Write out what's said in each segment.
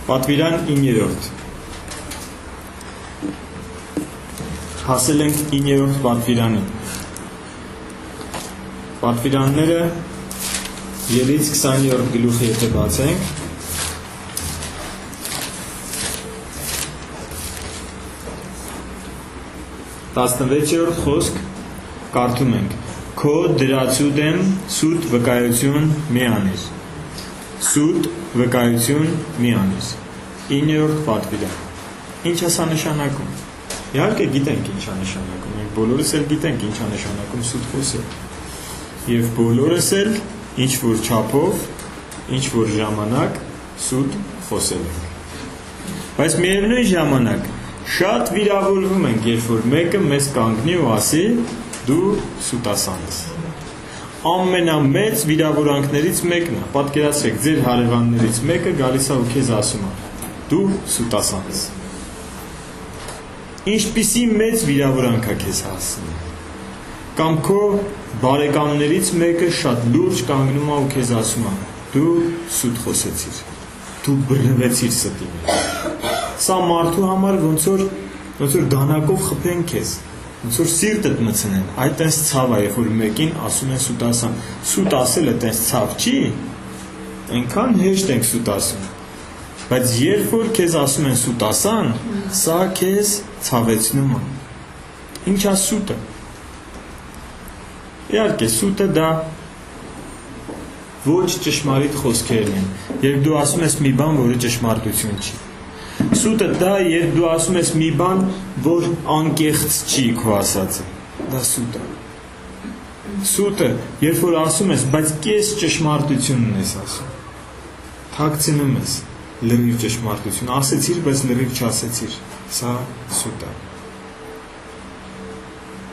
Պատվիրան 9-րդ հասել ենք 9-րդ պատվիրանի պատվիրանները 3-ից 20-րդ գլուխի եթե բացենք տասնվեցերորդ խոսք կարդում ենք քո դրացու դեմ սուտ վկայություն մի անիր սուտ վկայություն մի անիր 9-րդ պատվիրան ինչ է սա նշանակում իհարկե գիտենք ինչ է նշանակում մենք բոլորս էլ գիտենք ինչ է նշանակում սուտ խոսել եւ բոլորս էլ ինչ որ չափով ինչ որ ժամանակ սուտ խոսել ենք բայց միևնույն ժամանակ շատ վիրավորվում ենք, երբ որ մեկը մեզ կանգնի ու ասի դու սուտասան ես։ Ամենամեծ վիրավորանքներից մեկն է, պատկերացրեք, ձեր հարևաններից մեկը գալիս է ու քեզ ասում է դու սուտասան ես։ Ինչպիսի մեծ վիրավորանք է քեզ հասնում։ Կամ քո բարեկամներից մեկը շատ լուրջ կանգնում է ու քեզ ասում է դու սուտ խոսեցիր, դու բռնվեցիր ստի մեջ։ Սա մարդու համար ոնց որ դանակով խփեն քեզ, ոնց որ սիրտդ մցնեն, այդ տես ցավ է, երբ որ մեկին ասում են սուտասան, սուտ ասելը տես ցավ չի, այնքան հեշտ ենք սուտ ասում, բայց երբ որ քեզ ասում են սուտասան, սա քեզ ցավեցնում է, ինչ է սուտը, իհարկե սուտը դա ոչ ճշմարիտ խոսքերն են, երբ դու ասում ես մի բան, որը ճշմարտություն չի Սուտը դա երբ դու ասում ես մի բան, որ անկեղծ չի քո ասածը, դա սուտ է։ Սուտը, երբ որ ասում ես, բայց կես ճշմարտությունն ես ասում, թաքցնում ես լրիվ ճշմարտություն, ասեցիր, բայց լրիվ չասեցիր, սա սուտ է։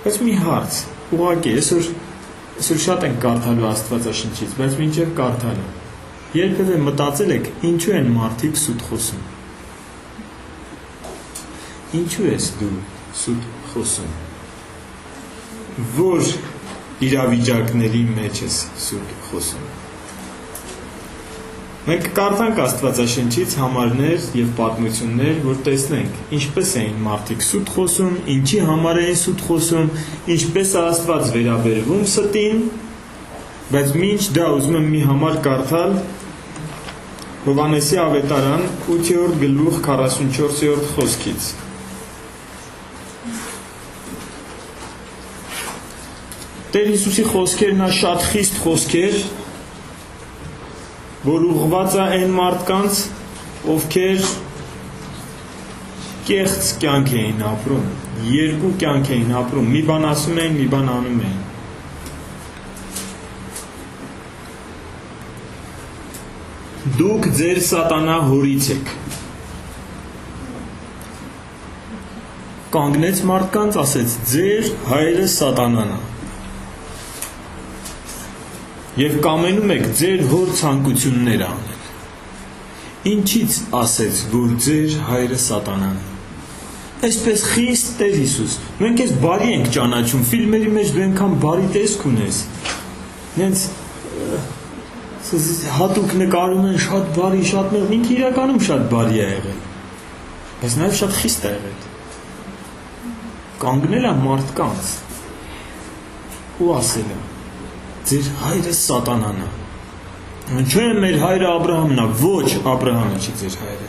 Բայց մի հարց, ուղղակի, այսօր շատ ենք կարդալու Աստվածաշնչից, բայց մինչև կարդալը, երբևէ մտածել եք, ինչու են մարդիկ սուտ խոսում։ Ինչու ես դու սուտ խոսում, որ իրավիճակների մեջ ես սուտ խոսում։ Մենք կարդանք Աստվածաշնչից համարներ և պատմություններ, որ տեսնենք ինչպես էին մարդիկ սուտ խոսում, ինչի համար էին սուտ խոսում, ինչպես Աստված վերաբերվում ստին, բայց մինչ դա ուզում եմ մի համար կարդալ Հովհաննեսի ավետարան 8-րդ գլուխ 44-րդ խոսքից։ Տեր Հիսուսի խոսքերն է շատ խիստ խոսքեր, որ ուղղված է այն մարդկանց, ովքեր կեղծ կյանք էին ապրում, երկու կյանք էին ապրում, մի բան ասում էին, մի բան անում էին։ Դուք ձեր սատանա հորից եք։ Կանգնեց մարդկանց, ասեց, ձեր հայրը սատանան է։ Եվ կամենում եք ձեր հոր ցանկությունները անել։ Ինչից ասեց, որ ձեր հայրը սատանան է։ Այսպես խիստ Տեր Հիսուս, մենք ես բարի ենք ճանաչում, ֆիլմերի մեջ դու այնքան բարի տեսք ունես։ Նենց հատուկ նկարում են շատ բարի, շատ մեղ, ինքը իրականում շատ բարի է եղել։ Բայց նաև շատ խիստ է եղել։ Կանգնել է մարդկանց ու ասել է ձեր հայրը սատանան է։ Ինչու է մեր հայրը Աբրահամն է, ոչ Աբրահամը չի ձեր հայրը։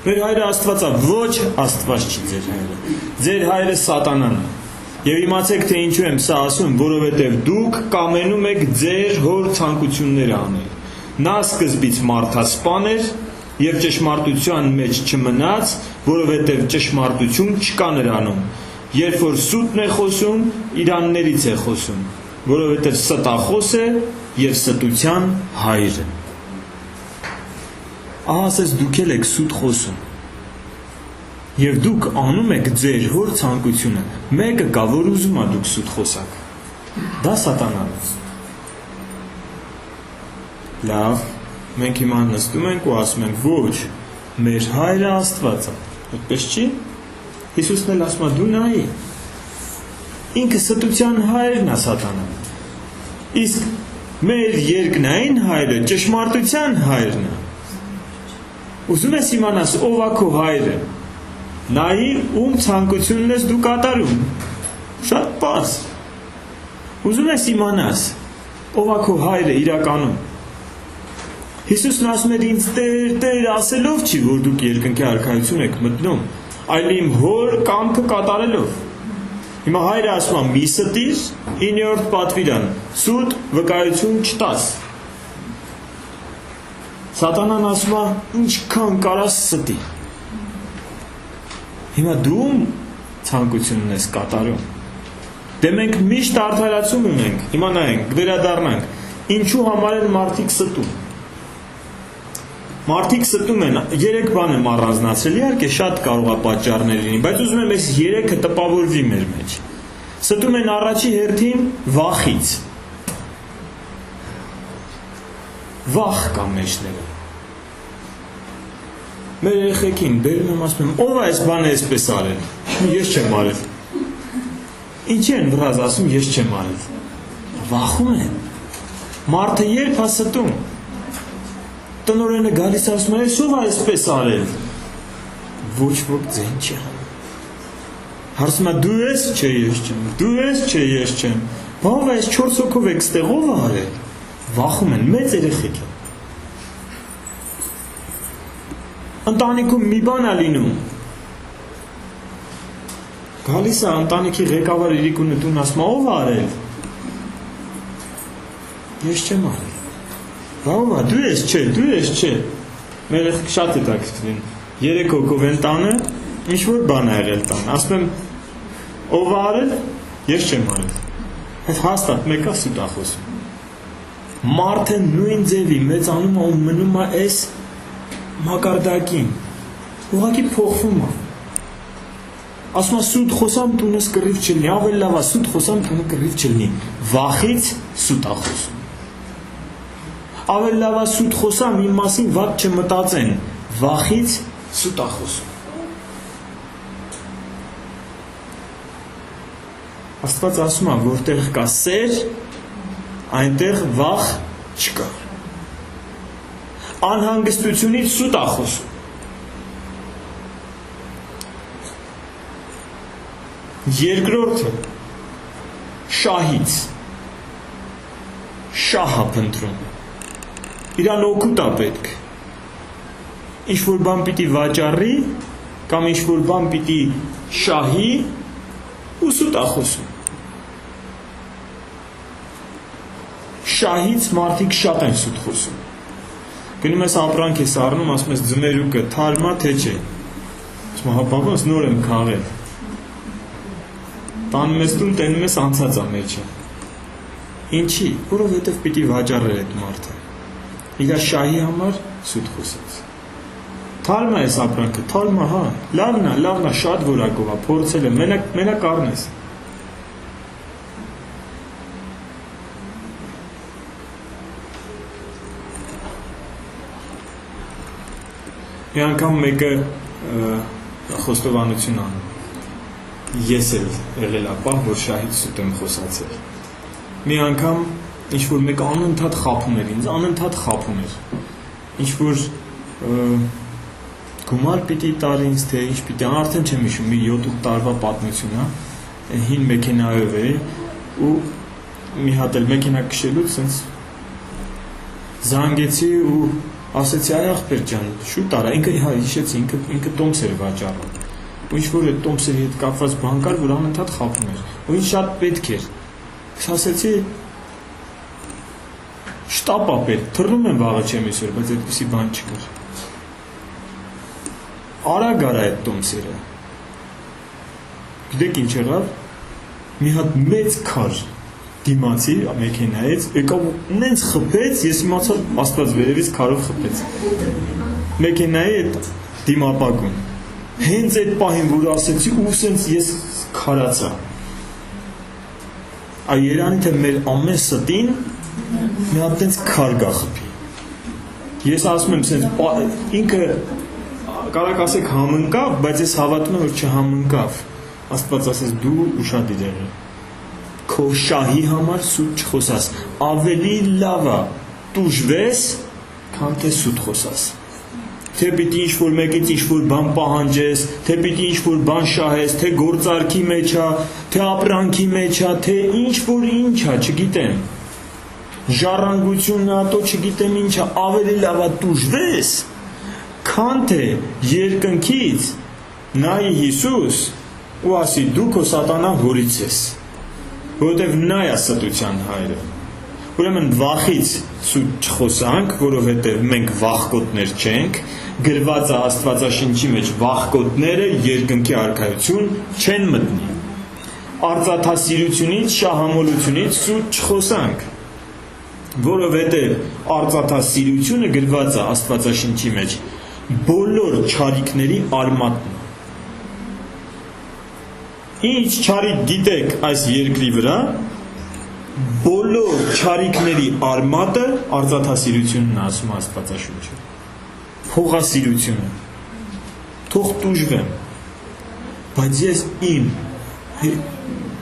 Մեր հայրը Աստված է, ոչ Աստված չի ձեր հայրը։ Ձեր հայրը սատանան է։ Եվ իմացեք, թե ինչու եմ սա ասում, որովհետև դուք կամենում եք ձեր հոր ցանկությունները անել։ Նա սկզբից մարդասպան էր եւ ճշմարտության մեջ չմնաց, որովհետև ճշմարտություն չկա նրանում։ Երբ որ սուտն է խոսում, իրաններից է խոսում, որովհետև ստախոս է և ստության հայրը։ Ահա ասես դուք էլ եք սուտ խոսում։ Եվ դուք անում եք ձեր հոր ցանկությունը։ Մեկը կա, որ ուզում է դուք սուտ խոսաք։ Դա սատանան է։ Լավ, մենք հիմա նստում ենք ու ասում ենք, ոչ, մեր հայրը Աստված է։ Այդպես չի։ Հիսուսն էլ ասում է դու նայի։ Ինքը ստության հայրն է սատանան։ Իսկ մեր երկնային հայրը ճշմարտության հայրն է։ Ուզում ես իմանաս ով է քո հայրը, նայի ում ցանկությունն ես դու կատարում, շատ պարզ։ Ուզում ես իմանաս ով է քո հայրը իրականում, Հիսուսն ասում էր ինձ Տեր ասելով չի, որ դուք երկնքի արքայություն եք մտնում, այլ իմ հոր կամքը կատարելով։ Հիմա հայրը ասում է մի ստիր, 9-րդ պատվիրան, սուտ վկայություն չտաս։ Սատանան ասում է ինչքան կարաս ստի։ Հիմա դու ցանկությունն ես կատարում։ Դե մենք միշտ արդարացում ունենք, հիմա նայենք, վերադառնանք, ինչու համար են մարդիկ ստում։ Մարդիկ ստում են, 3 բան եմ առանձնացրել, իհարկե շատ կարող է պատճառներ լինի, բայց ուզում եմ այս 3-ը տպավորվի մեր մեջ։ Ստում են առաջի հերթին վախից։ Վախ կա մեջները։ Մեր երեխեքին բերում եմ ասում եմ, ով է այս բանը այսպես արել։ Ես չեմ արել։ Ինչի են վրազ ասում, ես չեմ արել։ Վախում են։ Մարդը երբ է ստում։ Տնօրենը գալիս ասում է, ով է այսպես արել։ Ոչ ոք ձեն չի անում։ Հարցում է, դու ես, չէ ես չեմ, դու ես, չէ ես չեմ։ Բավ այս 4 հոգով եք ստեղ ով է արել։ Վախում են, մեծ երեխեք են։ Ընտանիքում մի բան է լինում։ Գալիս է ընտանիքի ղեկավար Իրիկունը տուն ասում է, ով է արել։ Ես չեմ արել։ Բավ է, դու ես, չէ, դու ես, չէ։ Մեր երեխեք շատ հետաքրքրին։ 3 հոգով են տանը, ինչ-որ բան է եղել տանը։ Ասում եմ, ով է արել, ես չեմ արել։ Այդ հաստատ մեկը սուտ է խոսում։ Մարդը նույն ձևի մեծանում է ու մնում է այս մակարդակին։ Ուղղակի փոխվում է։ Ասում է սուտ խոսամ տունս կռիվ չլինի, ավելի լավ է սուտ խոսամ տունը կռիվ չլինի։ Վախից սուտ է խոսում։ Ավելի լավ է սուտ խոսամ իմ մասին վատ չմտածեն։ Վախից սուտ է խոսում։ Աստված ասում է, որտեղ կա սեր, այնտեղ վախ չկա։ Անհանգստությունից սուտ է խոսում։ Երկրորդը շահից։ Շահ է փնտրում։ Իրան օգուտ է պետք։ Ինչ-որ բան պիտի վաճառի, կամ ինչ-որ բան պիտի շահի, ու սուտ է խոսում։ Շահից մարդիկ շատ են սուտ խոսում։ Գնում ես ապրանք ես առնում, ասում ես ձմերուկը թարմա թե չէ։ Ասում հա բանս նոր եմ քաղել։ Տանում ես տուն, տենում ես անցած է մեջը։ Ինչի, որովհետև պիտի վաճառեր այդ մարդը։ Իր շահի համար սուտ խոսեց։ Թարմա ես ապրանքը, թարմա, հա, լավն է, շատ որակով է, փորձել եմ, մենակ առնես։ Մի անգամ մեկը խոստովանություն անում։ Ես էլ եղել ապա, որ շահից սուտ եմ խոսացել։ Մի անգամ ինչ-որ մեկը անընդհատ խաբում էր ինձ, ինչ-որ գումար պիտի տար ինձ, թե ինչ պիտի, արդեն չեմ հիշում, մի 7-8 տարվա պատմություն, հա, հին մեքենայով է, ու մի հատ էլ մեքենա քշելուց սենց զանգեցի ու ասեցի, այ ախպեր ջան, շուտ արա, ինքը հա հիշեցի, ինքը տոմս էր վաճառում, ու ինչ-որ այդ տոմսերի հետ կապված բան կար, որ անընդհատ խաբում էր, ու ինձ շատ պետք էր, ասեցի, շտապ ապետ, թռնում եմ վաղը չեմ իսոր, բայց այդպիսի բան չկար։ Արագ արա այդ տոմսերը։ Գիտեք ինչ եղավ, մի հատ մեծ քար դիմացի մեքենայից, եկավ ու նենց խփեց, ես իմացա Աստված վերևից քարով խփեց։ Մեքենայի այդ դիմապակուն։ Հենց այդ պահին, որ ասեցի, ու սենց ես քարացա։ Այ երանի թե մեր ամեն ստին մի հատ տենց քար գա խփի։ Ես ասում եմ սենց ինքը կարակ ասեք համընկավ, բայց ես հավատում եմ, որ չհամընկավ։ Աստված ասես դու ուշադիր եղի։ Քո շահի համար սուտ չխոսաս։ Ավելի լավ է տուժվես, քան թե սուտ խոսաս։ թե պիտի ինչ-որ մեկից ինչ-որ բան պահանջես, թե պիտի ինչ-որ բան շահես, թե գործարքի մեջ է, թե ապրանքի մեջ է, թե ինչ-որ ինչ է, չգիտեմ։ Ժառանգությունն ատո չգիտեմ ինչ է, ավելի լավ է տուժվես, քան թե երկնքից նայի Հիսուս ու ասի դու քո սատանան հորից ես, որովհետև նա է ստության հայրը։ Ուրեմն վախից սուտ չխոսանք, որովհետև մենք վախկոտներ չենք, գրված է Աստվածաշնչի մեջ վախկոտները երկնքի արքայություն չեն մտնի։ Արծաթասիրությունից, շահամոլությունից սուտ չխոսանք, որովհետև արծաթասիրությունը գրված է Աստվածաշնչի մեջ բոլոր չարիքների արմատն է։ Ինչ չարիք գիտեք այս երկրի վրա, բոլոր չարիքների արմատը արծաթասիրությունն է, ասում Աստվածաշունչը, փողասիրությունը, թող տուժվեմ, բայց ես իմ,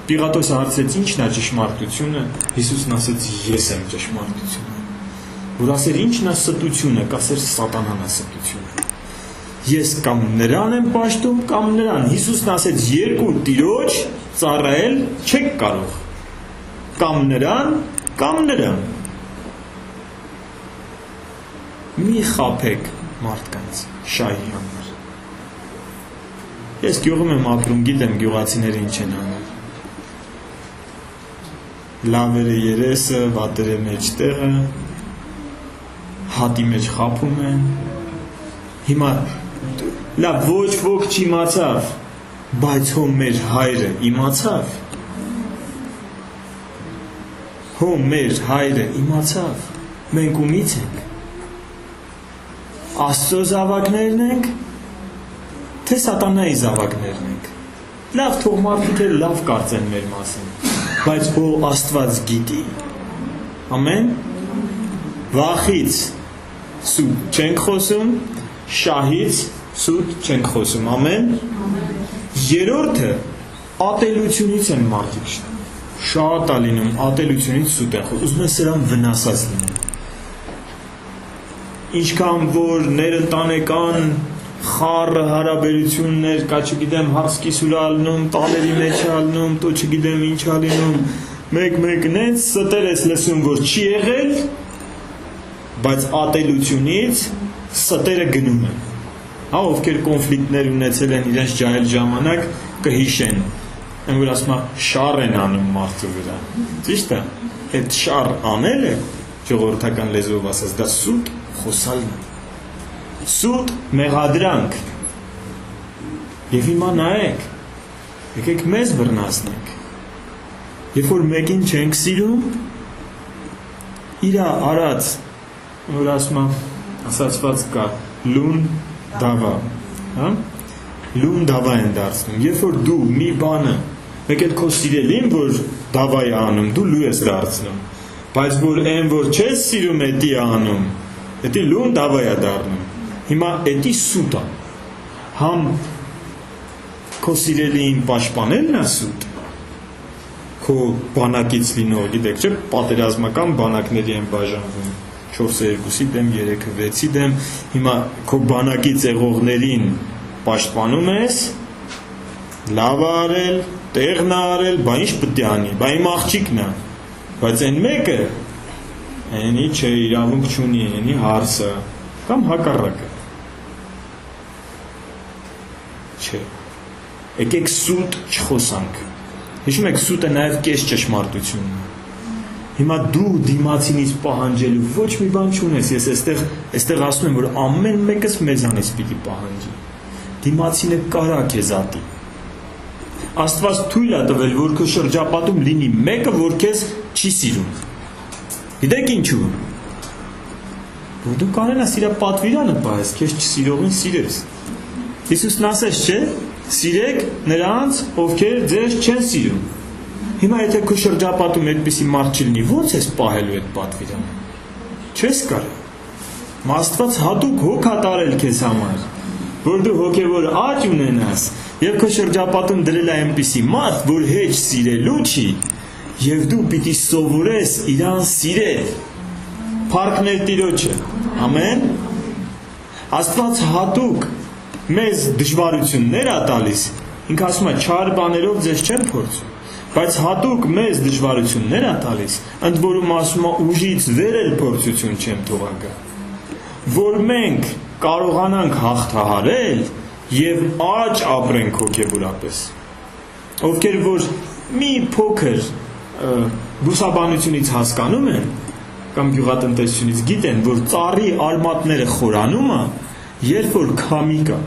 Պիղատոսը հարցրեց ինչն է ճշմարտությունը, Հիսուսն ասեց ես եմ ճշմարտությունը, որ ասեր ինչն է ստությունը, կասեր սատանան է ստությունը, ես կամ նրան եմ պաշտում, կամ նրան, Հիսուսն ասեց երկու տիրոջ ծառայել չեք կարող, կամ նրան, մի խաբեք մարդկանց շահի համար։ Ես գյուղում եմ ապրում, գիտեմ գյուղացիները ինչ են անում։ Լավերը երեսը, վատերը մեջտեղը, հատի մեջ խաբում են։ Հիմա լավ ոչ ոք չիմացավ, բայց հո մեր հայրը իմացավ։ Հո մեր հայրը իմացավ, մենք ումից ենք, Աստծո զավակներն ենք, թե սատանայի զավակներն ենք, լավ թող մարդիկ էլ լավ կարծեն մեր մասին, բայց հո Աստված գիտի, ամեն, վախից սուտ չենք խոսում, շահից սուտ չենք խոսում, ամեն, երորդը ատելությունից են մարդիկ շատ է լինում, ատելությունից սուտ են խոսում, ուզում են սրան վնասած լինում։ Ինչքան որ ներընտանեկան խառը հարաբերություններ, կա չգիտեմ հարցկիսուր ալնում, տալերի մեջ ալնում, տո չգիտեմ ինչ ալինում, մեկ-մեկն են ստեր ես լսում, որ չի եղել, բայց ատելությունից ստերը գնում են։ Հա, ովքեր կոնֆլիկտներ ունեցել են իրենց ջահել ժամանակ, կհիշեն, են որ ասում շար են անում մարդու վրա, ճիշտ է, այդ շար անելը, ժողովրդական լեզվով ասած, դա սուտ խոսալն է, սուտ մեղադրանք, և հիմա նայեք, եկեք մեզ բռնացնենք, երբ որ մեկին չենք սիրում, իրա արած, որ ասում ասացված կա, լուն դավա, հա? Լուն դավա են դարձնում, երբ որ դու մի բանը, մեկ էլ քո սիրելին, որ դավա է անում, դու լու ես դարձնում, բայց որ են, որ չես սիրում էտի անում, էտի լուն դավա է դառնում, հիմա էտի սուտ է, համ քո սիրելին պաշտպանելն է սուտ, քո բանակից լինող, գիտեք չէ, պատերազմական բանակների են բաժանվում, 4-2-ի դեմ, 3-6-ի դեմ, հիմա քո բանակի ծեղողներին պաշտպանում ես, լավ արել, տեղն արել, բա ինչ պետք է անի, բա իմ աղջիկն է, բայց այն մեկը, այնի չէ, իրավունք չունի, այնի հարսը, կամ հակառակը։ Չէ։ Եկեք սուտ չխոսանք։ Հիշում եք, սուտը նաև կես ճշմարտությունն է։ Հիմա դու դիմացինից պահանջելու ոչ մի բան չունես, ես այստեղ ասում եմ, որ ամեն մեկս մեզանից պիտի պահանջի։ Դիմացինը կարա քեզ ատի։ Աստված թույլ է տվել, որ քո շրջապատում լինի մեկը, որ քեզ չի սիրում։ Գիտեք ինչու։ Որ դու կարեն ես իր պատվիրանը պահես, քեզ չսիրողին սիրես։ Հիսուսն ասեց, չէ, սիրեք նրանց, ովքեր ձեզ չեն սիրում։ Հիմա եթե քո շրջապատում այդպիսի մարդ չլինի, ո՞նց ես պահելու այդ պատվիրանը։ Չես կարող։ Աստված հատուկ հոգ է տարել քեզ համար, որ դու հոգևոր աճ ունենաս, եւ քո շրջապատում դրել է այնպիսի մարդ, որ հեչ սիրելու չի, եւ դու պիտի սովորես իրան սիրել։ Փառքներ Տիրոջը։ Ամեն։ Աստված հատուկ մեզ դժվարություններ է տալիս, ինքը ասում է չար բաներով ձեզ չեմ փորձում, բայց հատուկ մեզ դժվարություններ է տալիս, ընդ որում ասում է ուժից վեր էլ փորձություն չեմ թողա գա, որ մենք կարողանանք հաղթահարել եւ աճ ապրենք հոգեվորապես, ովքեր որ մի փոքր բուսաբանությունից հասկանում են կամ գյուղատնտեսությունից գիտեն, որ ծառի արմատները խորանում է, երբ որ քամի կա,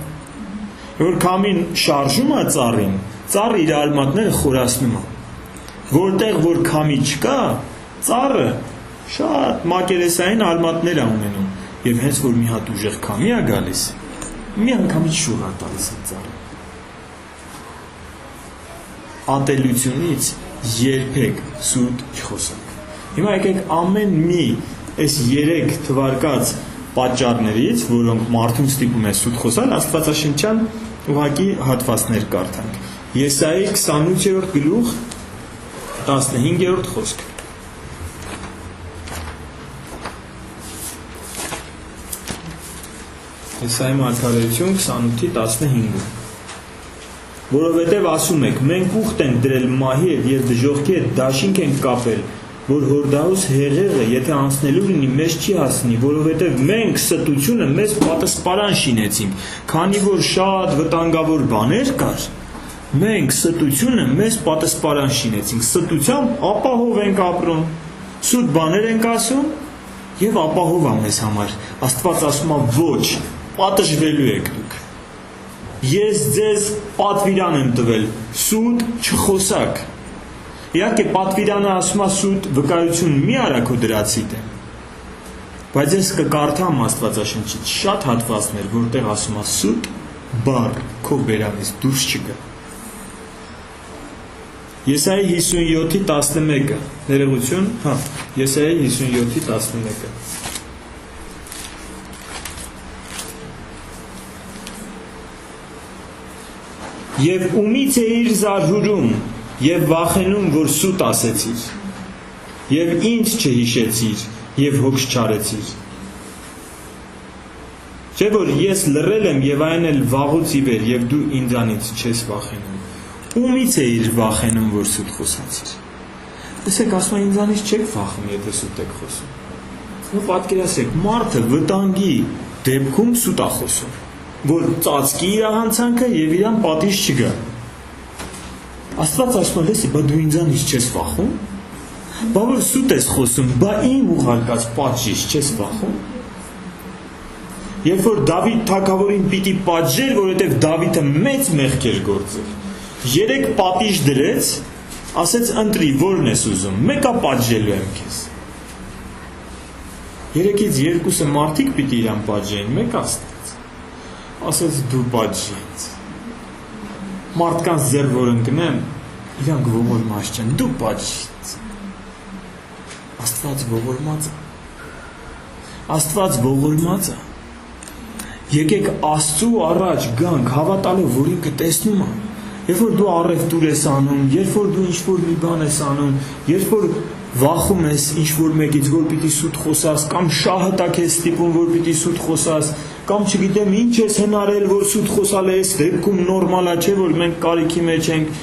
որ քամին շարժում է ծառին, ծառը իր արմատները խորացնում է, որտեղ որ քամի չկա, ծառը շատ մակերեսային արմատներ է ունենում, եւ հենց որ մի հատ ուժեղ քամի է գալիս, մի անգամից շուռ է տալիս ծառը։ Ատելությունից երբեք սուտ չխոսանք։ Հիմա եկեք ամեն մի այս 3 թվարկած պատճառներից, որոնք մարդուն ստիպում է սուտ խոսալ, Աստվածաշնչյան ուղղակի հատվածներ կարդանք։ Եսայի 28-րդ գլուխ 15-րդ խոսք։ Եսայի մարգարեություն 28-15։ Որովհետև ասում եք, մենք ուխտ ենք դրել մահի եւ դժոխքի հետ դաշինք ենք կապել, որ հորդահուս հեղեղը, եթե անցնելու լինի, մեզ չի հասնի, որովհետև մենք ստությունը մեզ պատասպարան շինեցինք, քանի որ շատ վտանգավոր բաներ կար, մենք ստությունը մեզ պատասպարան շինեցինք, ստությամբ ապահով ենք ապրում, սուտ բաներ ենք ասում եւ ապահով է մեզ համար։ Աստված ասում է ոչ, պատժվելու եք դուք։ Ես ձեզ պատվիրան եմ տվել, սուտ չխոսակ։ Իհարկե պատվիրանը ասում է սուտ վկայություն մի արա քո դրացի դեմ։ Բայց ես կկարդամ Աստվածաշնչից շատ հատվածներ, որտեղ ասում է սուտ բառ քո բերանից դուրս չգա։ Եսայի 57-11 ներողություն, Եսայի 57-11 Եվ ումից էիր զարհուրում եւ վախենում, որ սուտ ասեցիր, եւ ինձ չհիշեցիր եւ հոգս չարեցիր։ Չէ՞ որ ես լռել եմ եւ այն էլ վաղուց ի վեր եւ դու ինձանից չես վախենում։ Ումից էիր վախենում, որ սուտ խոսացիր։ Տեսեք, ասում է ինձանից չեք վախում, եթե սուտ եք խոսում։ Ու պատկերացրեք, մարդը վտանգի դեպքում սուտ է խոսում, որ ծածկի իր հանցանքը եւ իրան պատիժ չգա։ Աստված ասում է, լսի, բա դու ինձանից չես վախում։ Բա որ սուտ ես խոսում, բա իմ ուղարկած պատժից չես վախում։ Երբ որ Դավիթ թագավորին պիտի պատժեր, որովհետեւ Դավիթը մեծ մեղք էր գործել։ 3 պատիժ դրեց, ասեց ընտրի, որն ես ուզում։ Մեկը պատժելու եմ քեզ։ 3-ից 2-ը մարդիկ պիտի իրան պատժեին, մեկը Աստված։ Ասեց դու պատժի ինձ։ Մարդկանց ձեր որ ընկնեմ, իրանք ողորմած չեն, դու պատժի ինձ։ Աստված ողորմած է։ Աստված ողորմած է։ Եկեք Աստծու առաջ գանք, հավատալով, որ ինքը տեսնում է։ Երբ որ դու առևտուր ես անում, երբ որ դու ինչ-որ մի բան ես անում, երբ որ վախում ես ինչ-որ մեկից, որ պիտի սուտ խոսաս, կամ շահը տա քեզ ստիպում, որ պիտի սուտ խոսաս, կամ չգիտեմ ինչ ես հնարել, որ սուտ խոսալ ես, դեպքում նորմալ է, չէ՞ որ մենք կարիքի մեջ ենք,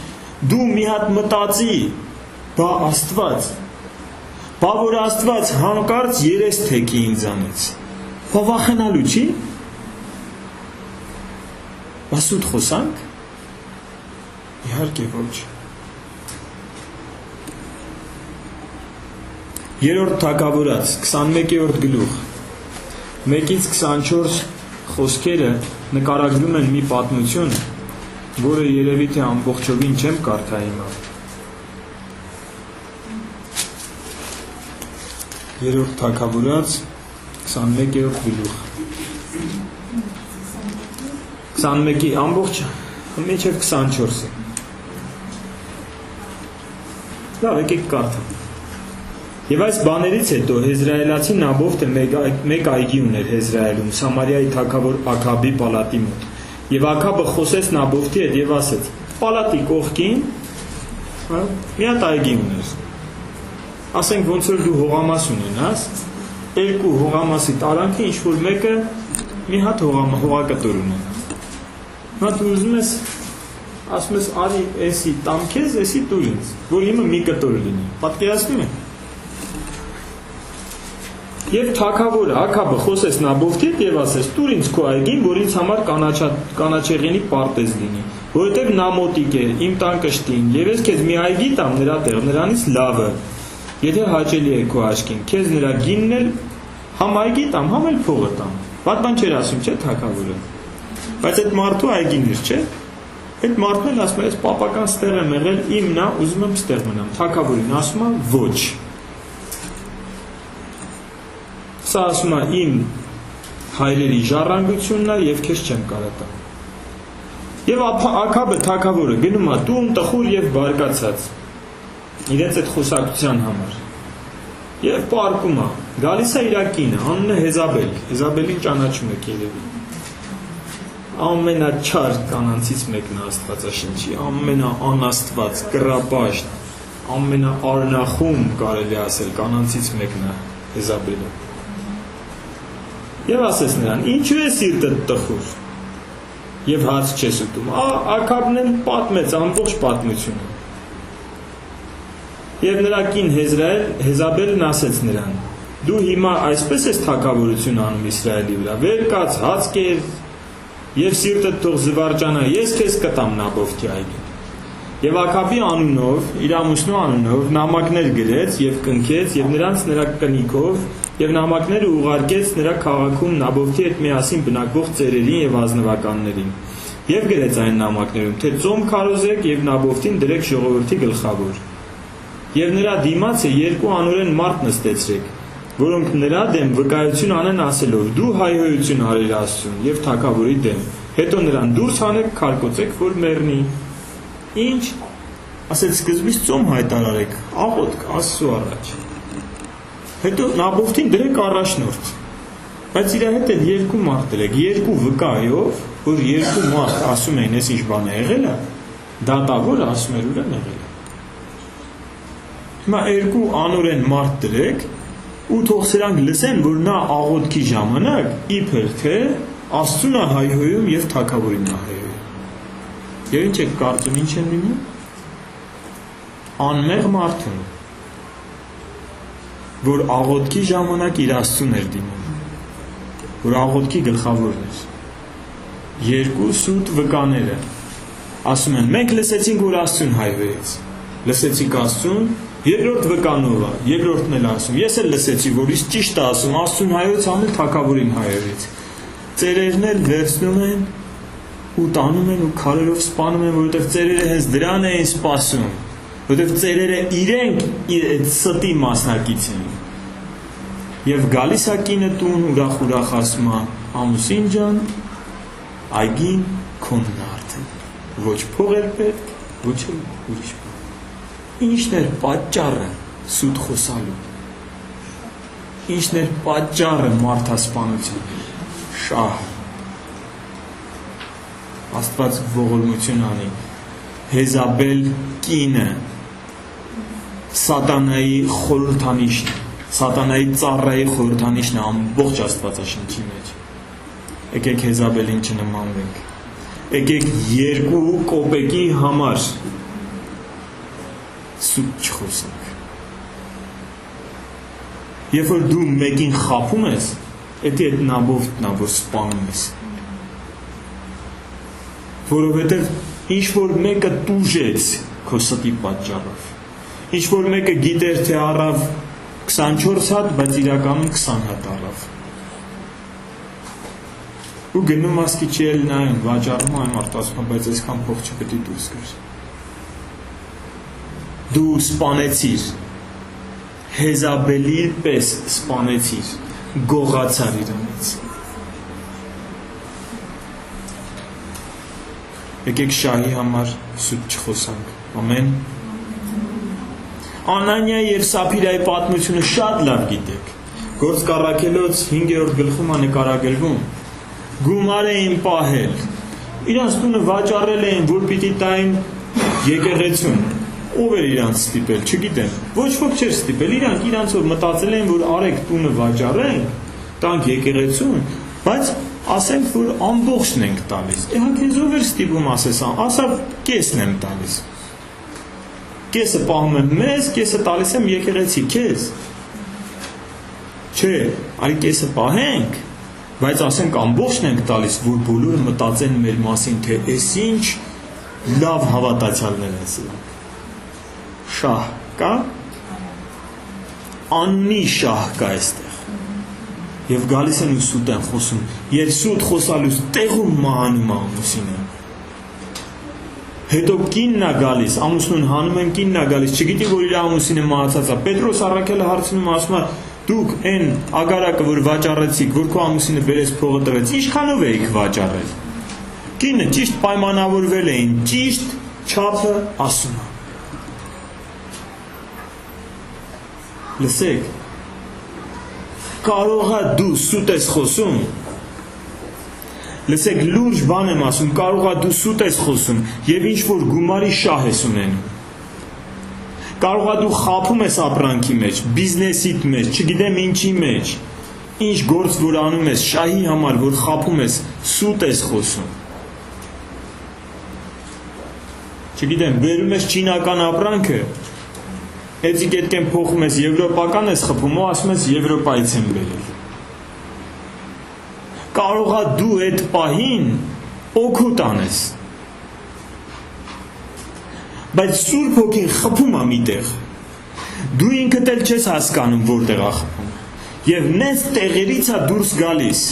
դու մի հատ մտածի, բա Աստված, բա որ Աստված հանկարծ երես թեքի ինձանից, բա վախենալու չի, բա սուտ խոսանք, իհարկե ոչ։ Երրորդ թագավորաց 21-րդ գլուխ 1-ից 24 խոսքերը նկարագրում են մի պատմություն, որը երևի թե ամբողջովին չեմ կարդա հիմա։ Երրորդ թագավորաց 21-րդ գլուխ 21-ի ամբողջը մինչև 24-ը։ Լավ, եկեք կարդամ։ Եվ այս բաներից հետո Հեզրայելացի Նաբովթը մեկ այգի ուներ Հեզրայելում, Սամարիայի թագավոր Աքաբի պալատի մոտ։ Եվ Աքաբը խոսեց Նաբովթի հետ եւ ասեց. «Պալատի կողքին, մի հատ այգի ուներ։ Ասենք ոնց որ դու հողամաս ունենաս, 2 հողամասի տարանքը ինչ որ մեկը մի հատ հողակտոր ունեն։ Նա դու ուզում ես ասում ես արի էսի տամ քեզ, էսի տուր ինձ, որ իմը մի կտոր լինի։ Պատկերացնում եք։ Եվ թագավորը, Աքաբը խոսես Նաբովթի հետ եւ ասես տուր ինձ քո այգին, որ ինձ համար կանաչեղենի պարտեզ լինի, որովհետեւ նա մոտիկ է, իմ տան կշտին, եւ ես քեզ մի այգի տամ նրա տեղ, նրանից լավը։ Եթե հաճելի է քո աչքին, քեզ նրա գինն էլ համ այգի տամ, համ էլ փողը տամ։ Բադ բան չէր ասում, չէ՞ թագավորը։ Բայց այդ մարդու այգին էր, չէ՞։ Այդ մարդն էլ ասում է, ես պապական ստեղ եմ եղել, իմն է, ուզում եմ ստեղ մնամ։ Թագավորին ասում է, ոչ։ Սա ասում է իմ հայրերի ժառանգությունն է եւ քեզ չեմ կարա տա։ Եվ Աքաբը թագավորը գնում է տուն տխուր եւ բարկացած իրենց այդ խոսակցության համար։ Եվ պարկում է, գալիս է իր կինը, անունը Հեզաբել, Հեզաբելին ճանաչում եք երևի։ Ամենաչար կանանցից մեկն է Աստվածաշնչի, ամենաանաստված, կռապաշտ, ամենաառնախում կարելի ասել կանանցից մեկն է Հեզաբելը։ Եվ ասես նրան, ինչու է սիրտդ տխուր եւ հաց չես ուտում։ Աքաբն էլ պատմեց ամբողջ պատմությունը։ Եվ նրա կին Հեզաբելն ասեց նրան. դու հիմա այսպես ես թագավորություն անում Իսրայելի վրա, վեր կաց, հաց կեր եւ սիրտդ թող զվարճանա, ես քեզ կտամ Նաբովթի այգին։ Եվ Աքաբի անունով, իր ամուսնու անունով նամակներ գրեց եւ կնքեց եւ նրանց նրա կնիկով եւ նամակները ուղարկեց նրա քաղաքում Նաբովթի հետ միասին բնակվող ծերերին եւ ազնվականներին։ Եվ գրեց այն նամակներում, թե ծոմ քարոզեք եւ Նաբովթին դրեք ժողովրդի գլխավոր։ Եվ նրա դիմացը երկու անօրեն մարդ նստեցրեք, որոնք նրա դեմ վկայություն անեն ասելով. դու հայհոյություն արիր Աստծուն եւ թագավորի դեմ, հետո նրան դուրս հանեք, քարկոծեք, որ մեռնի։ Ինչ ասեց սկզբից ծոմ հայտարարեք, աղոթք Աստծու առաջ։ Հետո Նաբովթին դրեք առաջնորդ։ Բայց իր հետ էլ երկու մարդ դրեք, երկու վկայով, որ երկու մարդ ասում էին, ես ինչ բան է եղել է, դատավորը ասում էր ուր է եղել։ Հիմա երկու անօրեն մարդ դրեք ու թող սրանք լսեն, որ նա աղոթքի ժամանակ իբր թե Աստծուն է հայհոյում եւ թագավորին է հայհոյում։ Եվ ինչ եք կարծում, ինչ են լինում։ Անմեղ մարդուն, որ աղոթքի ժամանակ իր Աստծուն էր դիմում, որ աղոթքի գլխավորն էր։ Երկու սուտ վկաները ասում են, մենք լսեցինք, որ Աստծուն հայհոյեց։ Լսեցինք Աստծուն, երկրորդ վկանով է, երկրորդն էլ ասում, ես էլ լսեցի, որ իսկ ճիշտ է ասում, Աստծուն հայհոյեց, ամեն թագավորին հայհոյեց։ Ծերերն էլ վերցնում են ու տանում են ու քարերով սպանում են, որովհետև ծերերը հենց դրան էին սպասում, որովհետև ծերերը իրենք այդ ստի մասնակից էին։ Եվ գալիս է կինը տուն, ուրախ ասում է, ամուսին ջան, այգին քոնն է արդեն, ոչ փող էր պետք, ոչ էլ ուրիշ բան։ Ինչն էր պատճառը սուտ խոսալու։ Ինչն էր պատճառը մարդասպանության։ Շահ։ Աստված ողորմություն անի։ Հեզաբել կինը սատանայի խորհրդանիշն է, սատանայի ծառայի խորհրդանիշն է ամբողջ Աստվածաշնչի մեջ։ Եկեք Հեզաբելին չնմանվենք։ Եկեք երկու կոպեկի համար սուտ չխոսենք։ Երբ որ դու մեկին խաբում ես, դա այդ Նաբովթն է, որ սպանում ես։ Որովհետև ինչ որ մեկը տուժեց քո ստի պատճառով, ինչ որ մեկը գիտեր թե առավ 24 հատ, բայց իրականում 20 հատ առավ։ Ու գնում ասկի չի էլ նայում, վաճառում այն մարդ ասում է, բայց այսքան փող չպետք է դուրս գար։ Դու սպանեցիր, Հեզաբելի պես սպանեցիր, գողացար իրանից։ Եկեք շահի համար սուտ չխոսանք, ամեն։ Անանիայի և Սափիրայի պատմությունը շատ լավ գիտեք, Գործ կառաքելոց 5-րդ գլխում է նկարագրվում, գումար էին պահել, իրանց տունը վաճառել էին, որ պիտի տային եկեղեցուն, ով էր իրանց ստիպել, չգիտեմ, ոչ ոք չէր ստիպել, իրանցով մտածել էին, որ արեք տունը վաճառենք, տանք եկեղեցուն, բայց ասենք, որ ամբողջն ենք տալիս։ Քեզ ով էր ստիպում ասես, ասա կեսն եմ տալիս։ Կեսը պահում եմ մեզ, կեսը տալիս եմ եկեղեցի քեզ։ Չէ, արի կեսը պահենք, բայց ասենք ամբողջն ենք տալիս, որ բոլորը մտածեն մեր մասին, թե էս ինչ լավ հավատացյալներ են սրանք։ Շահ կա, անունի շահ կա այստեղ։ Եվ գալիս են ու սուտ են խոսում, և սուտ խոսալուց տեղում մահանում ամուսինը։ Հետո կինն է գալիս, ամուսնուն հանում են, կինն է գալիս, չգիտի, որ իր ամուսինը մահացած է։ Պետրոս առաքելը հարցնում, ասում է, դուք այն ագարակը, որ վաճառեցիք, որ քո ամուսինը բերեց փողը տվեց, ինչքանով էիք վաճառել։ Կինը ճիշտ պայմանավորվել էին, ճիշտ չափը ասում է։ Լսեք, կարող է դու սուտ ես խոսում, լսեք, լուրջ բան եմ ասում, կարող է դու սուտ ես խոսում և ինչ-որ գումարի շահ ես ունենում։ Կարող է դու խաբում ես ապրանքի մեջ, բիզնեսիդ մեջ, չգիտեմ ինչի մեջ, ինչ գործ որ անում ես, շահի համար, որ խաբում ես, սուտ ես խոսում։ Չգիտեմ, բերում ես չինական ապրանքը, Էցիկետքեն փոխում ես եվրոպական ես խփում ու ասում ես եվրոպայից եմ բերել։ Կարող է դու այդ պահին օգուտ անես։ Բայց Սուրբ Հոգին խփում է միտեղ։ Դու ինքդ էլ չես հասկանում որտեղ է խփում։ Եվ նենց տեղերից է դուրս գալիս։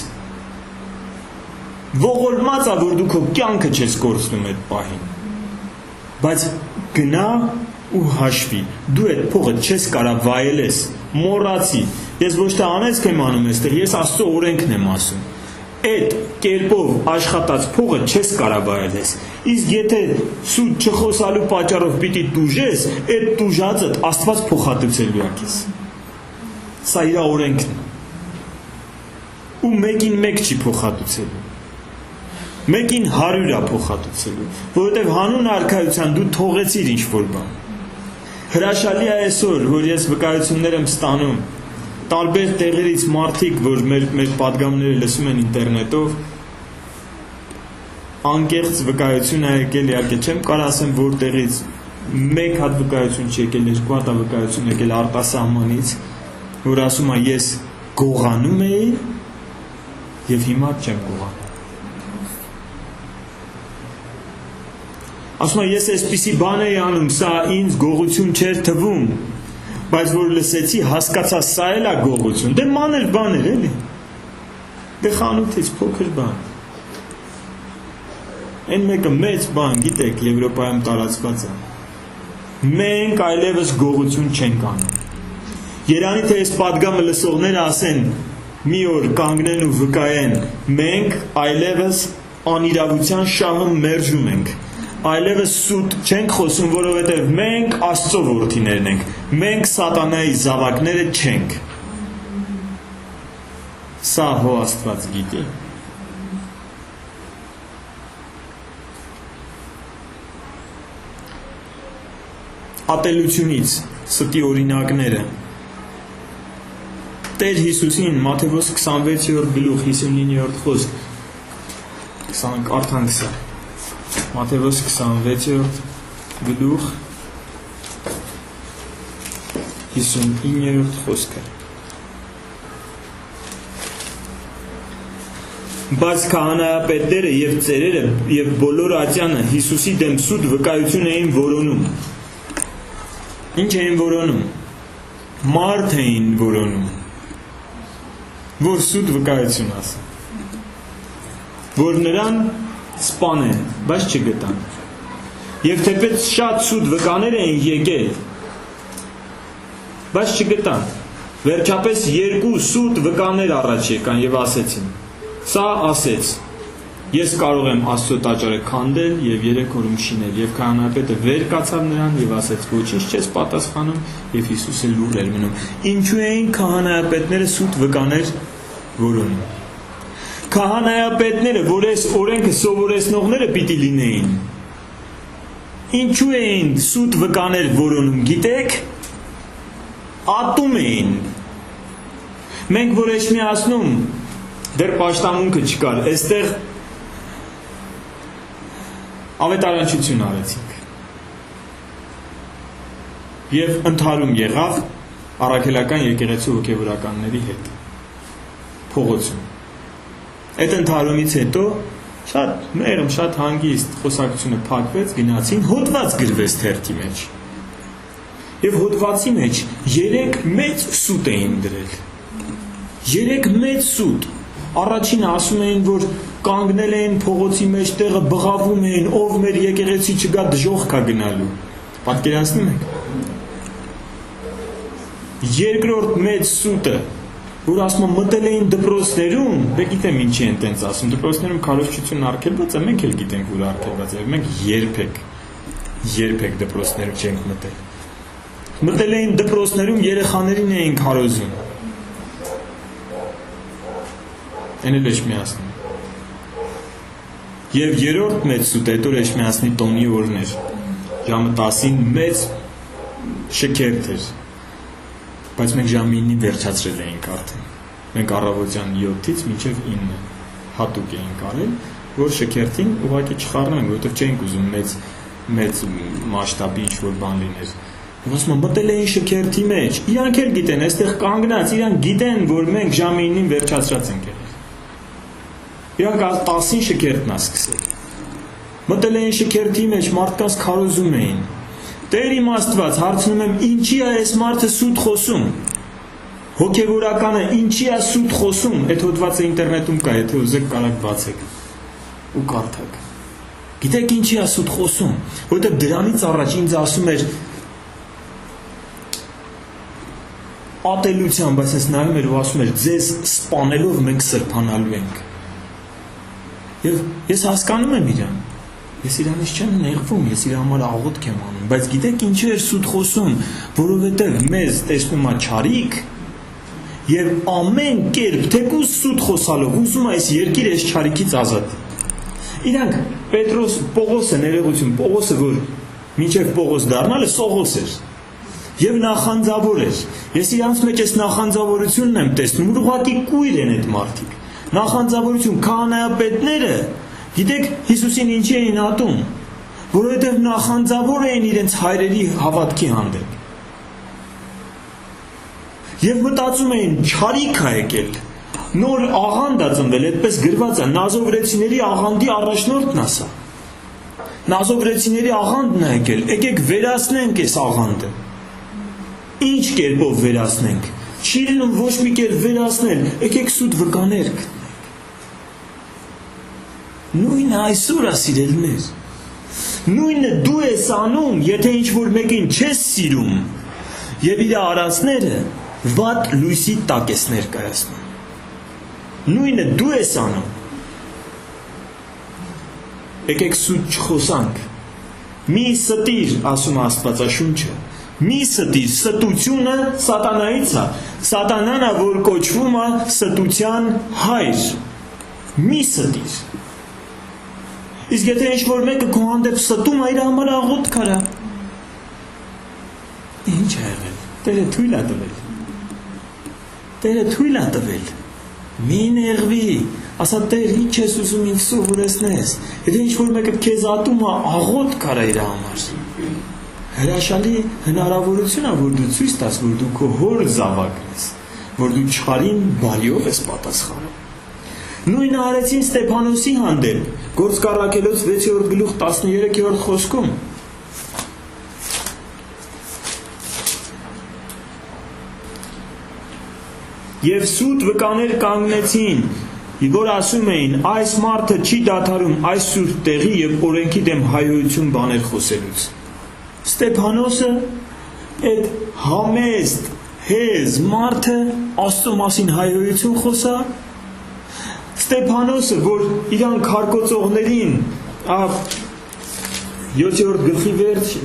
Ողորմած է, որ դու քո կյանքը չես կորցնում այդ պահին։ Բայց գնա ու հաշվի, դու այդ փողը չես կարա վայելես, մոռացի, ես ոչ թե անեծք եմ անում այստեղ, ես Աստծո օրենքն եմ ասում, այդ կերպով աշխատած փողը չես կարա վայելես, իսկ եթե սուտ չխոսալու պատճառով պիտի տուժես, այդ տուժածդ Աստված փոխհատուցելու է քեզ, սա իր օրենքն է, ու մեկին մեկ չի փոխհատուցելու, մեկին 100 է փոխհատուցելու, որովհետև հանուն արքայության դու թողեցիր ինչ-որ բան։ Հրաշալի է այսօր, որ ես վկայություններ եմ ստանում, տարբեր տեղերից մարդիկ, որ մեր պատգամները լսում են ինտերնետով, անկեղծ վկայություն է եկել, իհարկե չեմ կարող ասեմ որտեղից, մեկ հատ վկայություն չի եկել, երկու հատ վկայություն եկել արտասահմանից, որ ասում է ես գողանում էի եւ հիմա չեմ գողանում։ Ասում է ես այսպիսի բան էի անում, սա ինձ գողություն չէր թվում, բայց որ լսեցի, հասկացա սա էլ է գողություն, դե մանր բան էր էլի, դե խանութից փոքր բան, այն մեկը մեծ բան, գիտեք, Եվրոպայում տարածված է, մենք այլևս գողություն չենք անում, երանի թե այս պատգամը լսողները ասեն, մի օր կանգնեն ու վկայեն, մենք այլևս անիրավության շահը մերժում ենք, այլևս սուտ չենք խոսում, որովհետև մենք Աստծո որդիներն ենք, մենք սատանայի զավակները չենք։ Սա հո Աստված գիտի։ Ատելությունից ստի օրինակները։ Տեր Հիսուսին Մատթեոս 26-րդ գլուխ 59-րդ խոսք արդանք սա Մատթեոս 26-րդ գլուխ 59-րդ խոսքը Բայց քահանայապետները և ծերերը և բոլոր ատյանը Հիսուսի դեմ սուտ վկայություն էին որոնում Ինչ էին որոնում Մարդ էին որոնում որ սուտ վկայություն ասա որ նրան սպանեն, բայց չգտան և թեպետ շատ սուտ վկաներ էին եկել բայց չգտան վերջապես երկու սուտ վկաներ առաջ եկան և ասեցին սա ասեց ես կարող եմ Աստծո տաճարը քանդել և 3 օրում շինել և քահանայապետը վեր կացավ նրան և ասեց ոչինչ չես պատասխանում և Հիսուսը լուռ էր մնում ինչու էին քահանայապետները սուտ վկաներ որոնում Քահանայապետները, որ այս օրենքը սովորեցնողները պիտի լինեին, ինչու էին սուտ վկաներ որոնում, գիտեք, ատում էին, մենք որ էշմիացնում, դեռ պաշտամունքը չկար, այստեղ ավետարանչություն արեցինք և ընդհարում եղավ առաքելական եկեղեցու հոգևորականների հետ փողոցում։ Այդ ընդհարումից հետո շատ մեղմ, շատ հանգիստ խոսակցությունը փակվեց, գնացին, հոդված գրվեց թերթի մեջ և հոդվածի մեջ 3 մեծ սուտ էին դրել, 3 մեծ սուտ։ Առաջինը ասում էին, որ կանգնել էին փողոցի մեջտեղը, բղավում էին, ով մեր եկեղեցի չգա դժոխք կա գնալու։ Պատկերացնում եք։ Երկրորդ մեծ սուտը, որ ասում մտել էին դպրոցներում, դե գիտեմ ինչի են տենց ասում, դպրոցներում քարոզչություն արգելված է, մենք էլ գիտենք, որ արգելված է, մենք երբեք դպրոցներում չենք մտել։ Մտել էին դպրոցներում, երեխաներին էին քարոզում։ Են էլ Էջմիածնի։ Եվ երրորդ մեծ սուտ, այդ օր Էջմիածնի տոնի օրն էր, ժամը 10-ին մեծ շքերթ էր, բայց մենք ժամը 9-ին վերջացրել էինք արդեն։ Մենք առավոտյան 7-ից մինչև 9 հատուկ էինք արել, որ շքերթին ուղղակի չխառնենք, որովհետև չենք ուզում մեծ մասշտաբի ինչ-որ բան լիներ։ Ասում մտել էին շքերթի մեջ, իրանք էլ գիտեն, այստեղ կանգնած, իրանք գիտեն, որ մենք ժամը 9-ին վերջացրած ենք եղել։ Իրանք 10-ին շքերթն է սկսել։ Մտել էին շքերթի մեջ, մարդկանց քարոզում էին։ Տեր իմ Աստված, հարցնում եմ, ինչի է այս մարդը սուտ խոսում։ Հոգևորականը ինչի է սուտ խոսում։ Այդ հոդվածը ինտերնետում կա, եթե ուզեք կարաք բացեք ու կարդաք։ Գիտեք ինչի է սուտ խոսում, որովհետև դրանից առաջ ինձ ասում էր ատելությամբ, բայց ես նայում էր ու ասում էր ձեզ սպանելով մենք սրբանալու ենք։ Եվ ես հասկանում եմ իրան, ես իրանից չեմ նեղվում, ես իր համար աղոթք եմ անում, բայց գիտեք ինչու էր սուտ խոսում, որովհետև մեզ տեսնում է չարիք և ամեն կերպ թեկուզ սուտ խոսալով ուզում է այս երկիրը այս չարիքից ազատի։ Իրանք Պողոսը ներողություն, Պողոսը, որ մինչև Պողոս դառնալը Սողոս էր և նախանձավոր էր։ Ես իրանց մեջ այս նախանձավորությունն եմ տեսնում, որ ուղղակի կույր են այդ մարդիկ։ Նախանձավորություն, քահանայապետները, գիտեք Հիսուսին ինչի էին ատում, որովհետև նախանձավոր էին իրենց հայրերի հավատքի հանդեպ։ Եվ մտածում էին չարիք է եկել, նոր աղանդ է ծնվել, այդպես գրված է, նազովրեցիների աղանդի առաջնորդն է սա։ Նազովրեցիների աղանդն է եկել, եկեք վերացնենք այս աղանդը։ Ինչ կերպով վերացնենք։ Չի լինում ոչ մի կերպ վերացնել, եկեք սուտ վկաներ գտնենք։ Նույնը այսօր է սիրելիներ։ Նույնը դու ես անում, եթե ինչ-որ մեկին չես սիրում, և իր արածները վատ լույսի տակ ես ներկայացնում։ Նույնը դու ես անում։ Եկեք սուտ չխոսանք։ Մի ստիր, ասում Աստվածաշունչը, մի ստիր, ստությունը սատանայից է, սատանան է, որ կոչվում է ստության հայր։ Մի ստիր։ Իսկ եթե ինչ-որ մեկը քո հանդեպ ստում է, իր համար աղոթք արա։ Ինչ է եղել։ Տերը թույլ է տվել։ Տերը թույլ է տվել։ Մի նեղվի, ասա Տեր, ինչ ես ուզում ինձ սովորեցնես։ Եթե ինչ-որ մեկը քեզ ատում է, աղոթք արա իր համար։ Հրաշալի հնարավորություն է, որ դու ցույց տաս, որ դու քո հոր զավակն ես, որ դու չարին բարիով ես պատասխանում։ Նույնը արեցին Ստեփանոսի հանդեպ, Գործք առաքելոց 6-րդ գլուխ 13-րդ խոսքում։ Եվ սուտ վկաներ կանգնեցին, որ ասում էին, այս մարդը չի դադարում այս սուրբ տեղի և օրենքի դեմ հայհոյություն բաներ խոսելուց։ Ստեփանոսը այդ համեստ հեզ մարդը Աստծո մասին հայհոյություն խոսա։ Ստեփանոսը, որ իրան քարկոծողներին 7-րդ գլխի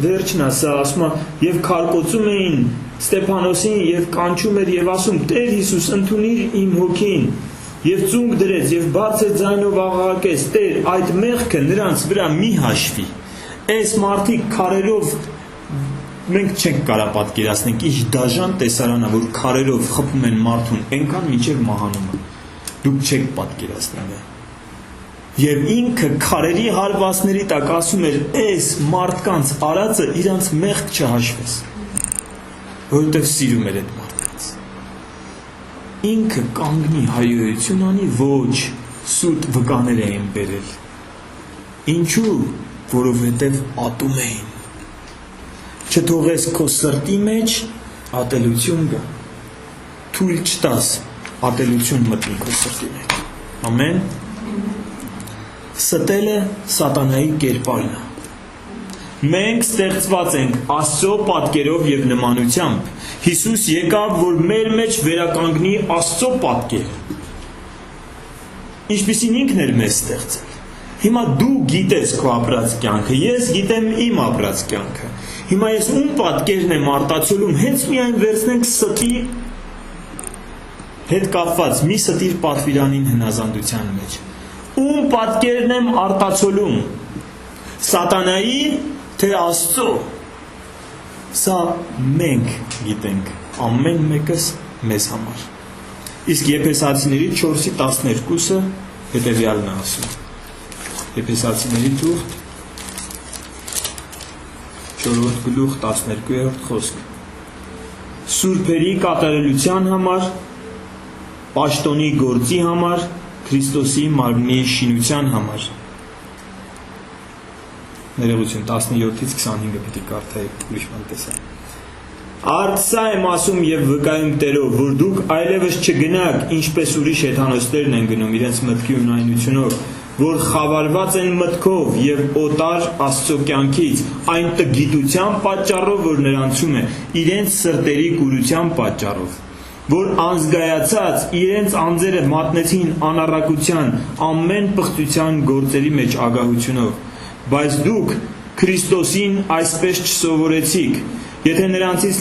վերջն ասա, ասում է, և քարկոծում էին Ստեփանոսին և կանչում էր և ասում, Տեր Հիսուս, ընդունիր իմ հոգին, և ծունկ դրեց և բարձր ձայնով աղաղակեց, Տեր, այդ մեղքը նրանց վրա մի հաշվի։ Այս մարդիկ քարերով մենք չենք կարող պատկերացնենք, ինչ դաժան տեսարան է, որ քարերով խփում են մարդուն, այնքան մինչև մահանումը։ Դուք չեք պատկերացնում։ Եվ ինքը քարերի հարվածների տակ ասում էր, այս մարդկանց արածը իրանց մեղք չհաշվես, որովհետև սիրում էր այդ մարդկանց։ Ինքը կանգնի հայրություն անի, ոչ սուտ վկաներ էին բերել։ Ինչու, որովհետև ատում էին։ Չթողես քո սրտի մեջ ատելություն գա, թույլ չտաս ատելություն մտնի քո սրտի մեջ։ Ամեն։ Ստելը սատանայի կերպարն է։ Մենք ստեղծված ենք Աստծո պատկերով և նմանությամբ։ Հիսուս եկավ, որ մեր մեջ վերականգնի Աստծո պատկերը։ Ինչպիսին ինքն էր մեզ ստեղծել։ Հիմա դու գիտես քո ապրած կյանքը, ես գիտեմ իմ ապրած կյանքը։ Հիմա ես ում պատկերն եմ արտացոլում, հենց միայն վերցնենք ստի հետ կապված մի ստիր պատվիրանին հնազանդության մեջ։ Ում պատկերն եմ արտացոլում, սատանայի, թե Աստծո։ Սա մենք գիտենք, ամեն մեկս մեզ համար։ Իսկ Եփեսացիների 4:12-ը հետևյալն է ասում։ Եփեսացիների թուղթ 4-րդ գլուխ 12-րդ խոսք։ Սուրբերի կատարելության համար, պաշտոնի գործի համար, Քրիստոսի մարմնի շինության համար։ Ներողություն, 17-25-ը պիտի կարդայի ուրիշ բան տեսա։ Արդ սա եմ ասում և վկայում Տերով, որ դուք այլևս չգնաք, ինչպես ուրիշ հեթանոսներն են գնում իրենց մտքի ունայնությունով, որ խավարված են մտքով և օտար Աստծո կյանքից, այն տգիտության պատճառով, որ նրանցում է, իրենց սրտերի կուրության պատճառով, որ անզգայացած իրենց անձերը մատնեցին անառակության ամեն պղծության գործերի մեջ ագահությունով, բայց դուք Քրիստոսին այսպես չսովորեցիք, եթե նրանից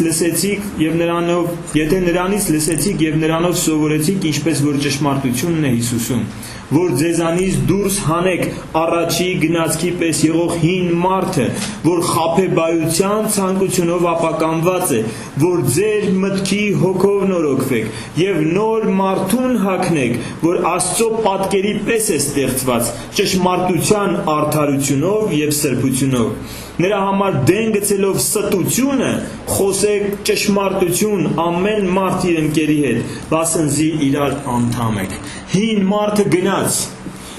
լսեցիք և նրանով սովորեցիք, ինչպես որ ճշմարտությունն է Հիսուսում, որ ձեզանից դուրս հանեք առաջի գնացքի պես եղող հին մարդը, որ խաբեբայության ցանկությունով ապականված է, որ ձեր մտքի հոգով նորոգվեք և նոր մարդուն հագնեք, որ Աստծո պատկերի պես է ստեղծված, ճշմարտության արդարությունով և սրբությունով։ Նրա համար դեն գցելով ստությունը, խոսեք ճշմարտություն ամեն մարդ իր ընկերի հետ, վասնզի իրար անդամ եք։ Հին մարդը գնաց,